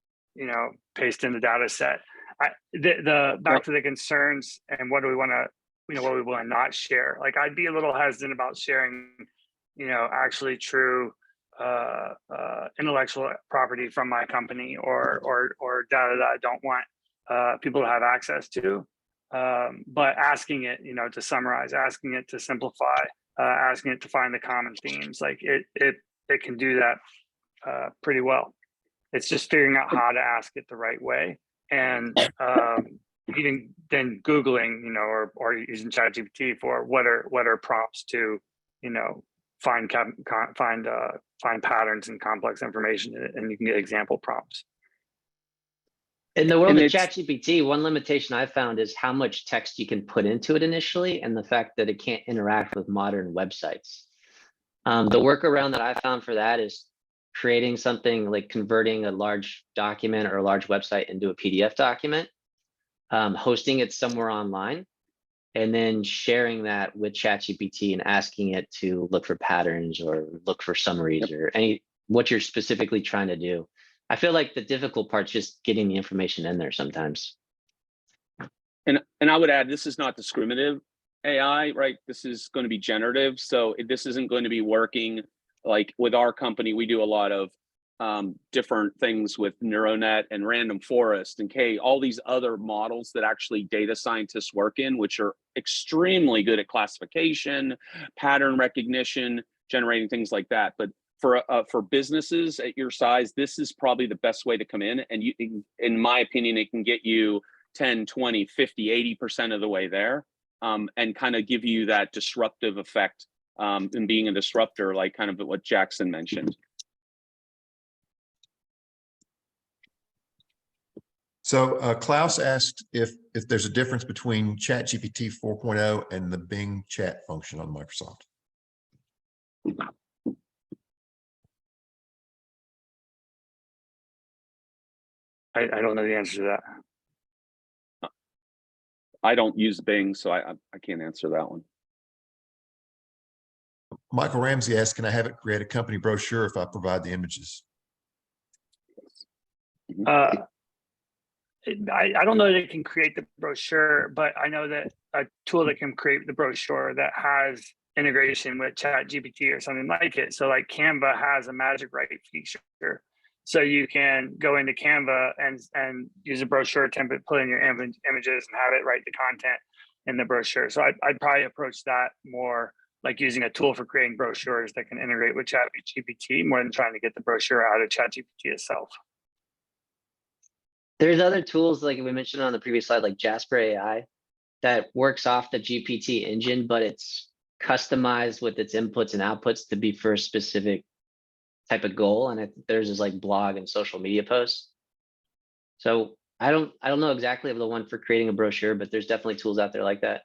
paste in the data set. Back to the concerns and what do we want to, what we want to not share. Like I'd be a little hesitant about sharing, actually true intellectual property from my company or data that I don't want people to have access to. But asking it, to summarize, asking it to simplify, asking it to find the common themes, like it can do that pretty well. It's just figuring out how to ask it the right way, and even then Googling, or using ChatGPT for what are prompts to, find patterns in complex information, and you can get example prompts. In the world of it's- ChatGPT, one limitation I found is how much text you can put into it initially, and the fact that it can't interact with modern websites. The workaround that I found for that is creating something like converting a large document or a large website into a PDF document, hosting it somewhere online, and then sharing that with ChatGPT and asking it to look for patterns or look for summaries or what you're specifically trying to do. I feel like the difficult part's just getting the information in there sometimes. And I would add, this is not discriminative AI, right? This is going to be generative. So this isn't going to be working like with our company. We do a lot of different things with NeuroNet and Random Forest and K, all these other models that actually data scientists work in, which are extremely good at classification, pattern recognition, generating things like that. But for businesses at your size, this is probably the best way to come in. And in my opinion, it can get you 10, 20, 50, 80% of the way there, and kind of give you that disruptive effect, and being a disruptor, like kind of what Jackson mentioned. So Klaus asked if there's a difference between ChatGPT 4.0 and the Bing chat function on Microsoft. I don't know the answer to that. I don't use Bing, so I can't answer that one. Michael Ramsey asked, can I have it create a company brochure if I provide the images? I don't know that it can create the brochure, but I know that a tool that can create the brochure that has integration with ChatGPT or something like it. So like Canva has a magic write feature. So you can go into Canva and use a brochure template, put in your images and have it write the content in the brochure. So I'd probably approach that more like using a tool for creating brochures that can integrate with ChatGPT more than trying to get the brochure out of ChatGPT itself. There's other tools like we mentioned on the previous slide, like Jasper AI, that works off the GPT engine, but it's customized with its inputs and outputs to be for a specific type of goal. And there's this like blog and social media posts. So I don't know exactly of the one for creating a brochure, but there's definitely tools out there like that.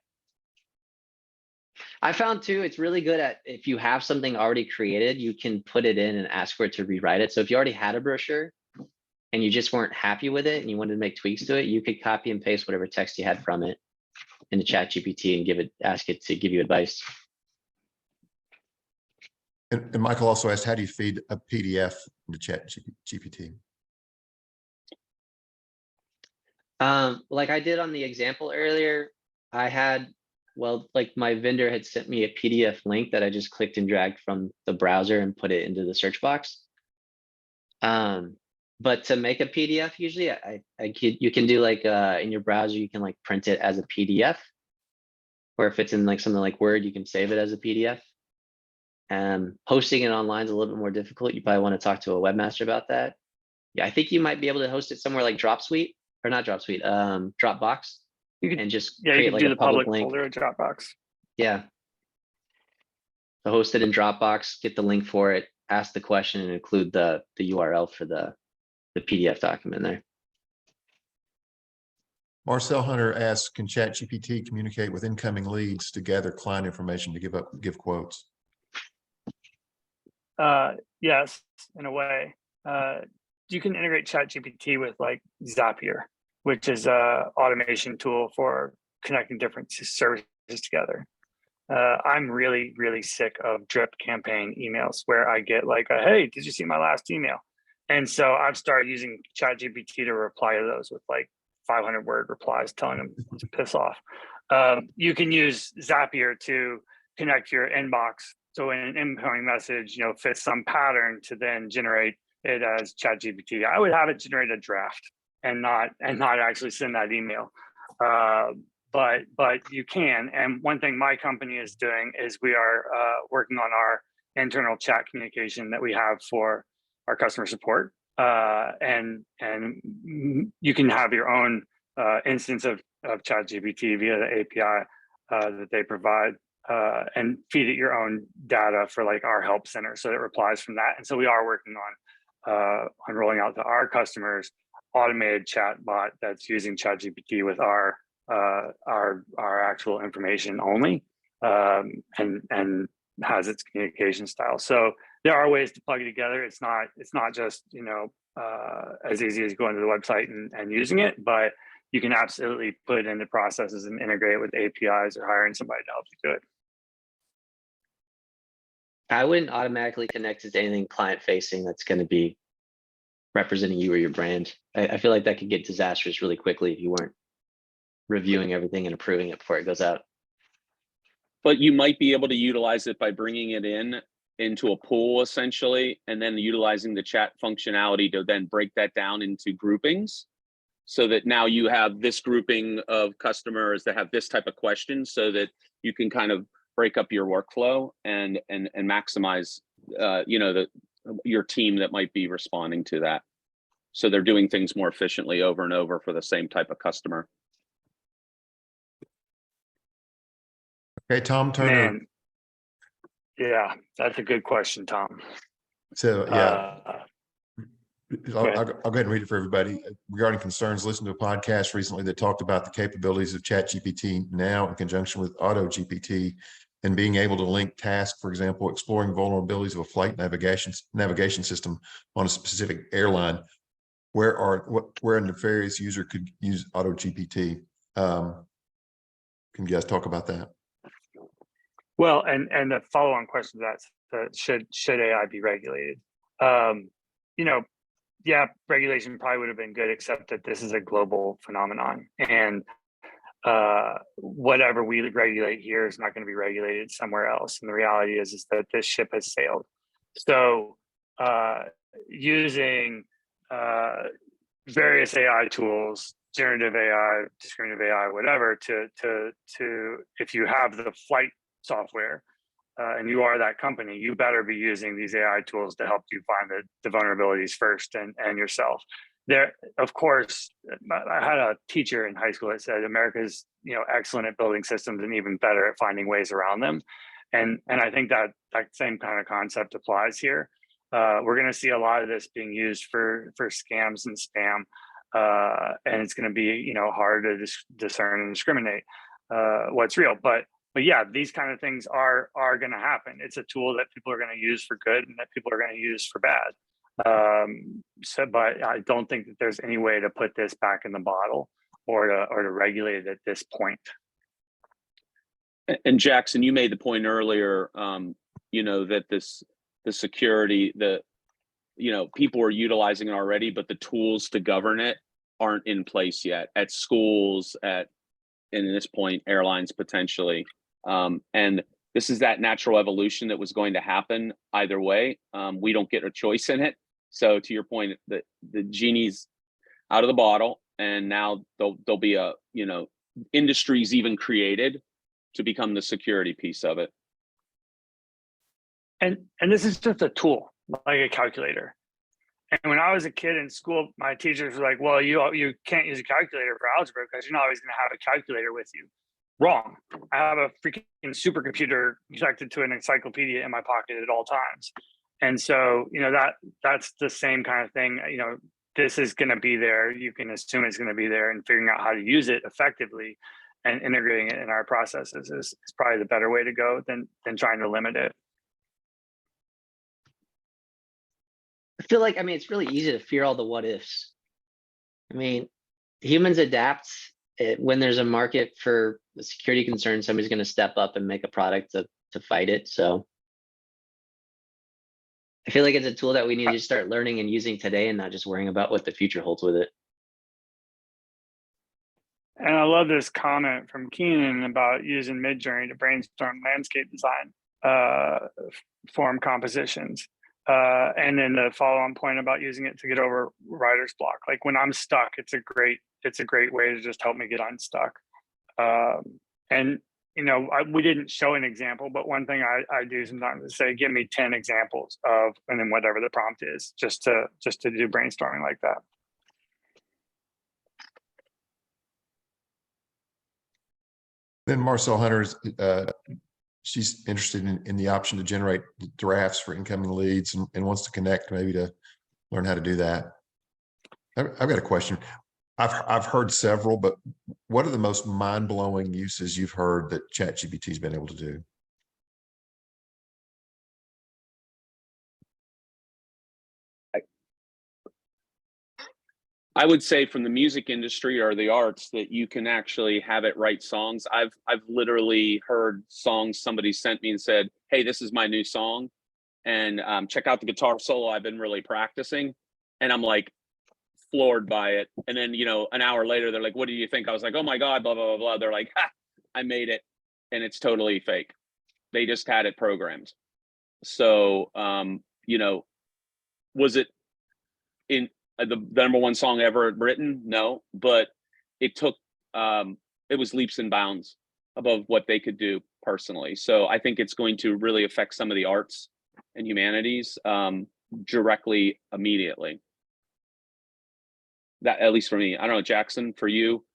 I found too, it's really good at, if you have something already created, you can put it in and ask for it to rewrite it. So if you already had a brochure and you just weren't happy with it and you wanted to make tweaks to it, you could copy and paste whatever text you had from it into ChatGPT and ask it to give you advice. And Michael also asked, how do you feed a PDF into ChatGPT? Like I did on the example earlier, I had, like my vendor had sent me a PDF link that I just clicked and dragged from the browser and put it into the search box. But to make a PDF, usually you can do like in your browser, you can like print it as a PDF, or if it's in like something like Word, you can save it as a PDF. Hosting it online is a little bit more difficult. You probably want to talk to a webmaster about that. Yeah, I think you might be able to host it somewhere like Dropsuite, or not Dropsuite, Dropbox. You could, and just you create can like do a the public public link. folder of Dropbox. Yeah. So host it in Dropbox, get the link for it, ask the question and include the URL for the PDF document there. Marcel Hunter asks, can ChatGPT communicate with incoming leads to gather client information to give quotes? Yes, in a way. You can integrate ChatGPT with like Zapier, which is a automation tool for connecting different services together. I'm really, really sick of drip campaign emails where I get like, hey, did you see my last email? And so I've started using ChatGPT to reply to those with like 500-word replies telling them to piss off. You can use Zapier to connect your inbox. So in an incoming message, fits some pattern to then generate it as ChatGPT. I would have it generate a draft and not actually send that email. But you can. And one thing my company is doing is we are working on our internal chat communication that we have for our customer support. And you can have your own instance of ChatGPT via the API that they provide and feed it your own data for like our help center. So it replies from that. And so we are working on rolling out to our customers automated chat bot that's using ChatGPT with our actual information only and has its communication style. So there are ways to plug it together. It's not just as easy as going to the website and using it, but you can absolutely put it into processes and integrate it with APIs or hiring somebody to help you do it. I wouldn't automatically connect it to anything client facing that's going to be representing you or your brand. I feel like that could get disastrous really quickly if you weren't reviewing everything and approving it before it goes out. But you might be able to utilize it by bringing it into a pool essentially, and then utilizing the chat functionality to then break that down into groupings, so that now you have this grouping of customers that have this type of question, so that you can kind of break up your workflow and maximize your team that might be responding to that, so they're doing things more efficiently over and over for the same type of customer. Okay, Tom Turner. Man, yeah, that's a good question, Tom. So yeah, I'll ahead. go ahead and read it for everybody. Regarding concerns, listen to a podcast recently that talked about the capabilities of ChatGPT now in conjunction with AutoGPT and being able to link tasks, for example, exploring vulnerabilities of a flight navigation system on a specific airline. Where a nefarious user could use AutoGPT? Can you guys talk about that? Well, and the follow-on question to that, should AI be regulated? Yeah, regulation probably would have been good, except that this is a global phenomenon, and whatever we regulate here is not going to be regulated somewhere else. And the reality is that this ship has sailed. So using various AI tools, generative AI, discriminative AI, whatever, to if you have the flight software and you are that company, you better be using these AI tools to help you find the vulnerabilities first and yourself. There, of course, I had a teacher in high school that said America's excellent at building systems and even better at finding ways around them. And I think that same kind of concept applies here. We're going to see a lot of this being used for scams and spam, and it's going to be hard to discern and discriminate what's real. But yeah, these kind of things are going to happen. It's a tool that people are going to use for good and that people are going to use for bad. But I don't think that there's any way to put this back in the bottle or to regulate it at this point. And Jackson, you made the point earlier, that the security, people are utilizing it already, but the tools to govern it aren't in place yet at schools, and at this point, airlines potentially. And this is that natural evolution that was going to happen either way. We don't get a choice in it. So to your point, the genie's out of the bottle, and now there'll be industries even created to become the security piece of it. And this is just a tool, like a calculator. And when I was a kid in school, my teachers were like, well, you can't use a calculator for algebra because you're not always going to have a calculator with you. Wrong. I have a freaking supercomputer connected to an encyclopedia in my pocket at all times. And so, that's the same kind of thing, this is going to be there. You can assume it's going to be there, and figuring out how to use it effectively and integrating it in our processes is probably the better way to go than trying to limit it. I feel like, it's really easy to fear all the what ifs. Humans adapt. When there's a market for a security concern, somebody's going to step up and make a product to fight it. So I feel like it's a tool that we need to start learning and using today, and not just worrying about what the future holds with it. And I love this comment from Keenan about using Midjourney to brainstorm landscape design form compositions. And then the follow-on point about using it to get over writer's block. Like when I'm stuck, it's a great way to just help me get unstuck. And we didn't show an example, but one thing I do sometimes is say, give me 10 examples of, and then whatever the prompt is, just to do brainstorming like that. Then Marcel Hunter's, she's interested in the option to generate drafts for incoming leads and wants to connect maybe to learn how to do that. I've got a question. I've heard several, but what are the most mind-blowing uses you've heard that ChatGPT has been able to do? I would say from the music industry or the arts that you can actually have it write songs. I've literally heard songs somebody sent me and said, hey, this is my new song, and check out the guitar solo I've been really practicing. And I'm like floored by it. And then, an hour later, they're like, what do you think? I was like, oh my God, blah, blah, blah, blah. They're like, ha, I made it. And it's totally fake. They just had it programmed. So, was it in the number one song ever written? No, but it took, it was leaps and bounds above what they could do personally. So I think it's going to really affect some of the arts and humanities directly, immediately. That, at least for me. I don't know, Jackson, for you?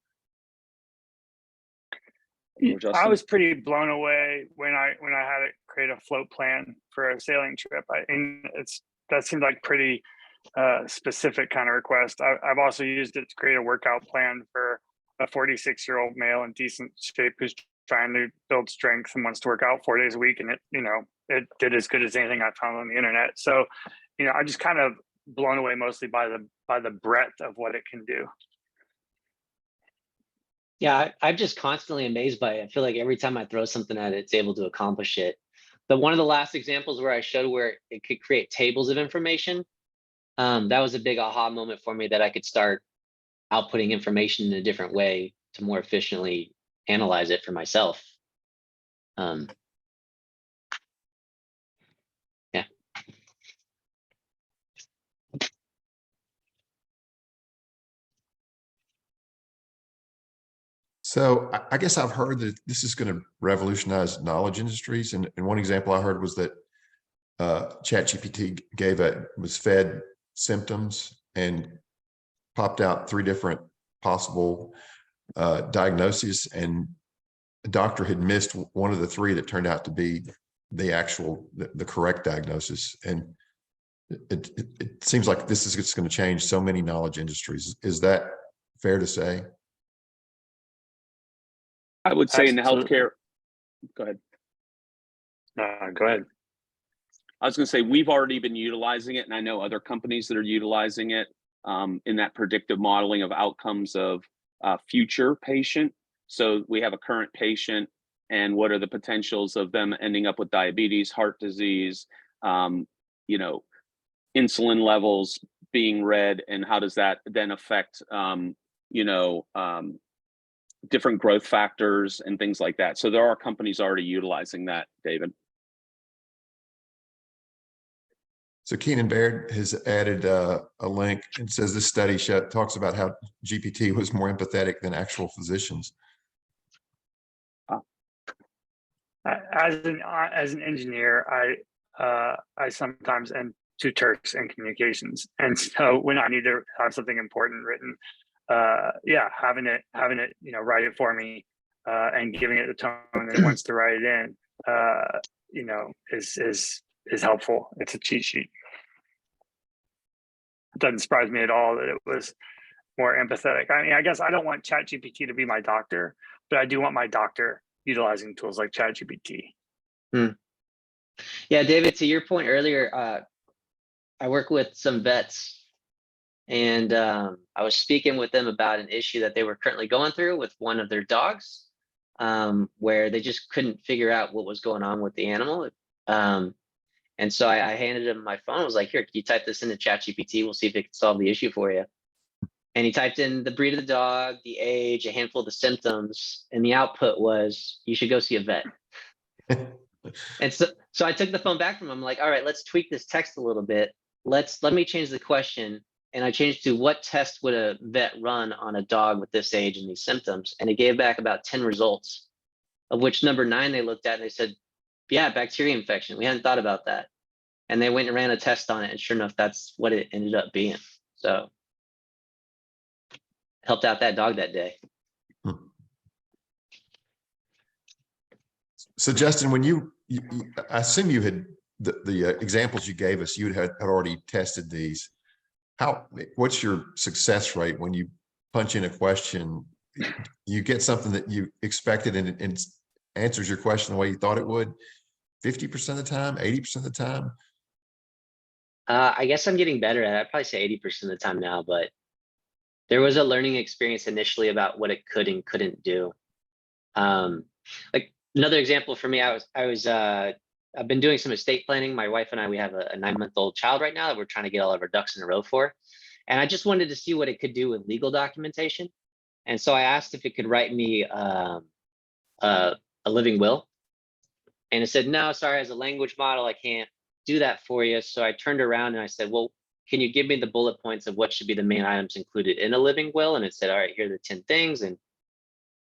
I was pretty blown away when I had it create a float plan for a sailing trip. That seemed like pretty specific kind of request. I've also used it to create a workout plan for a 46-year-old male in decent shape who's trying to build strength and wants to work out 4 days a week, and it did as good as anything I found on the internet. So I just kind of blown away mostly by the breadth of what it can do. Yeah, I'm just constantly amazed by it. I feel like every time I throw something at it, it's able to accomplish it. But one of the last examples where I showed where it could create tables of information, that was a big aha moment for me, that I could start outputting information in a different way to more efficiently analyze it for myself. Yeah. So I guess I've heard that this is going to revolutionize knowledge industries. And one example I heard was that ChatGPT was fed symptoms and popped out 3 different possible diagnoses, and a doctor had missed one of the 3 that turned out to be the correct diagnosis. And it seems like this is just going to change so many knowledge industries. Is that fair to say? I would say in the Absolutely. healthcare, go ahead. Go ahead. I was going to say, we've already been utilizing it, and I know other companies that are utilizing it in that predictive modeling of outcomes of future patient. So we have a current patient, and what are the potentials of them ending up with diabetes, heart disease, insulin levels being read, and how does that then affect, different growth factors and things like that. So there are companies already utilizing that, David. So Keenan Baird has added a link and says this study talks about how GPT was more empathetic than actual physicians. As an engineer, I sometimes am too terse in communications, and so when I need to have something important written, having it write it for me and giving it the tone that it wants to write it in, is is helpful. It's a cheat sheet. It doesn't surprise me at all that it was more empathetic. I mean, I guess I don't want ChatGPT to be my doctor, but I do want my doctor utilizing tools like ChatGPT. Yeah, David, to your point earlier, I work with some vets, and I was speaking with them about an issue that they were currently going through with one of their dogs, where they just couldn't figure out what was going on with the animal. And so I handed him my phone. I was like, here, can you type this into ChatGPT? We'll see if it can solve the issue for you. And he typed in the breed of the dog, the age, a handful of the symptoms, and the output was, you should go see a vet. And so I took the phone back from him. I'm like, all right, let's tweak this text a little bit. Let me change the question. And I changed to, what test would a vet run on a dog with this age and these symptoms? And it gave back about 10 results, of which number 9 they looked at and they said, yeah, bacteria infection. We hadn't thought about that. And they went and ran a test on it. And sure enough, that's what it ended up being. So helped out that dog that day. So Justin, when I assume you had the examples you gave us, you had already tested these. What's your success rate when you punch in a question? You get something that you expected and answers your question the way you thought it would? 50% of the time, 80% of the time? I guess I'm getting better at it. I'd probably say 80% of the time now, but there was a learning experience initially about what it could and couldn't do. Like another example for me, I've been doing some estate planning. My wife and I, we have a 9-month-old child right now that we're trying to get all of our ducks in a row for. And I just wanted to see what it could do with legal documentation. And so I asked if it could write me a living will. And it said, no, sorry, as a language model, I can't do that for you. So I turned around and I said, well, can you give me the bullet points of what should be the main items included in a living will? And it said, all right, here are the 10 things. And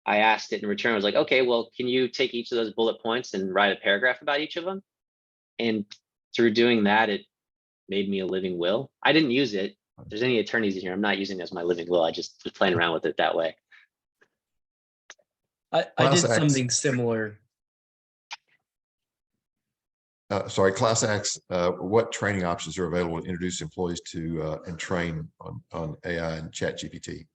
I asked it in return. I was like, okay, well, can you take each of those bullet points and write a paragraph about each of them? And through doing that, it made me a living will. I didn't use it. If there's any attorneys in here, I'm not using it as my living will. I just was playing around with it that way. I did something similar. Sorry, ClassX, what training options are available to introduce employees to and train on AI and ChatGPT?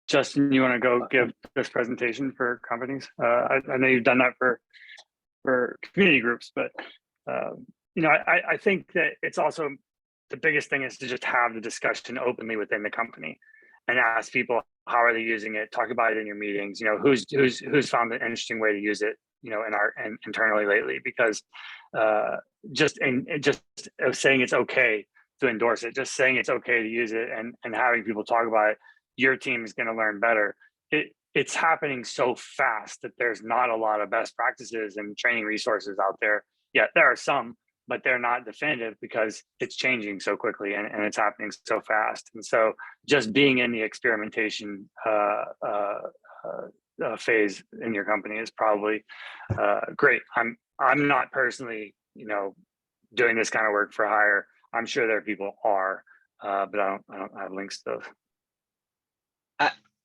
Justin, you want to go give this presentation for companies? I know you've done that for community groups, but you know, I think that it's also the biggest thing is to just have the discussion openly within the company and ask people, how are they using it? Talk about it in your meetings. You know, who's found an interesting way to use it, you know, internally lately, because just saying it's okay to endorse it, just saying it's okay to use it and having people talk about it, your team is going to learn better. It's happening so fast that there's not a lot of best practices and training resources out there. Yeah, there are some, but they're not definitive because it's changing so quickly and it's happening so fast. And so just being in the experimentation phase in your company is probably great. I'm not personally, you know, doing this kind of work for hire. I'm sure there are people are, but I don't have links to those.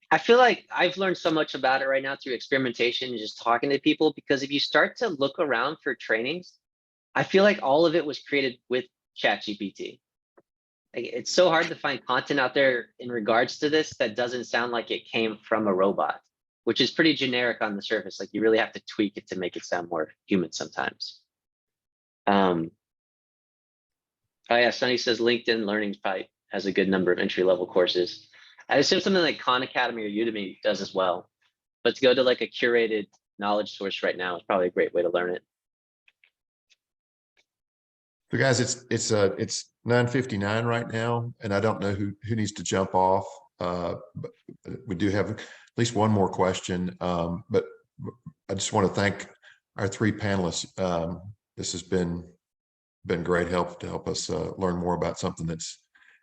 I feel like I've learned so much about it right now through experimentation and just talking to people, because if you start to look around for trainings, I feel like all of it was created with ChatGPT. Like, it's so hard to find content out there in regards to this that doesn't sound like it came from a robot, which is pretty generic on the surface. Like, you really have to tweak it to make it sound more human sometimes. Oh yeah, Sunny says LinkedIn Learning probably has a good number of entry-level courses. I assume something like Khan Academy or Udemy does as well. But to go to like a curated knowledge source right now is probably a great way to learn it. So guys, it's 9:59 right now, and I don't know who needs to jump off. But we do have at least one more question. But I just want to thank our 3 panelists. This has been great help to help us learn more about something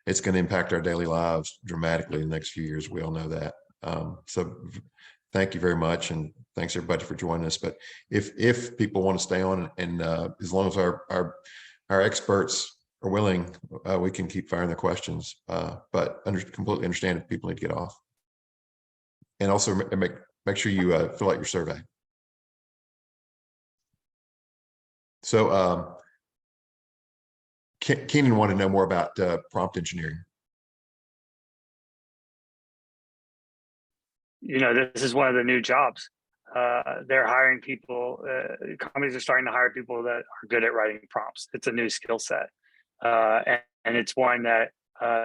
it's going to impact our daily lives dramatically in the next few years. We all know that. So thank you very much. And thanks everybody for joining us. But if people want to stay on and as long as our experts are willing, we can keep firing the questions, but completely understand if people need to get off. And also make sure you fill out your survey. So Keenan wanted to know more about prompt engineering. You know, this is one of the new jobs. They're hiring people, companies are starting to hire people that are good at writing prompts. It's a new skill set. And it's one that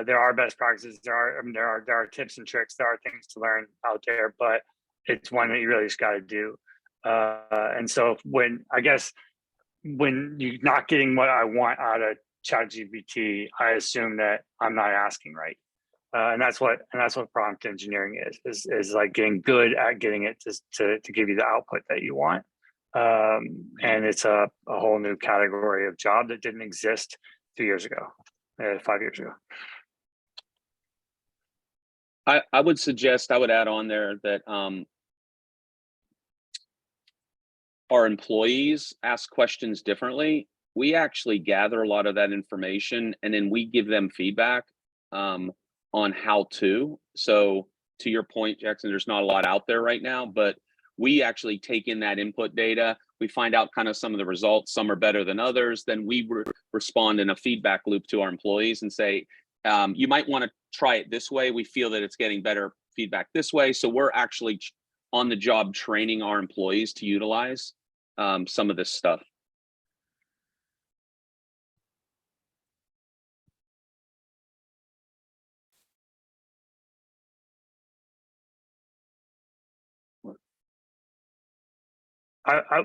there are best practices. There are tips and tricks. There are things to learn out there, but it's one that you really just got to do. And so when you're not getting what I want out of ChatGPT, I assume that I'm not asking right. And that's what prompt engineering is like getting good at getting it to give you the output that you want. And it's a whole new category of job that didn't exist 5 years ago. I would suggest, I would add on there that our employees ask questions differently. We actually gather a lot of that information and then we give them feedback on how to. So to your point, Jackson, there's not a lot out there right now, but we actually take in that input data. We find out kind of some of the results. Some are better than others. Then we respond in a feedback loop to our employees and say, you might want to try it this way. We feel that it's getting better feedback this way. So we're actually on the job training our employees to utilize some of this stuff.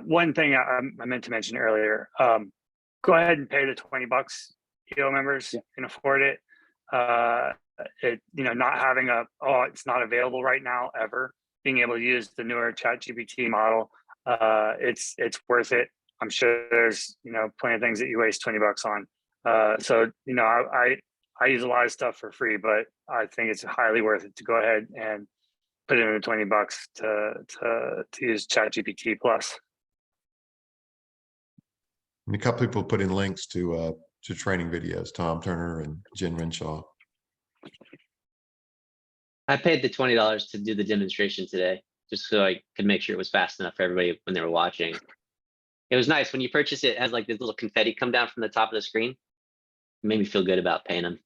One thing I meant to mention earlier, go ahead and pay the $20 EO members can afford it. Not having it's not available right now ever, being able to use the newer ChatGPT model, it's worth it. I'm sure there's plenty of things that you waste $20 on. So I use a lot of stuff for free, but I think it's highly worth it to go ahead and put in the $20 to use ChatGPT Plus. And a couple people put in links to training videos, Tom Turner and Jen Renshaw. I paid the $20 to do the demonstration today, just so I could make sure it was fast enough for everybody when they were watching. It was nice when you purchase it. It has like this little confetti come down from the top of the screen. It made me feel good about paying them.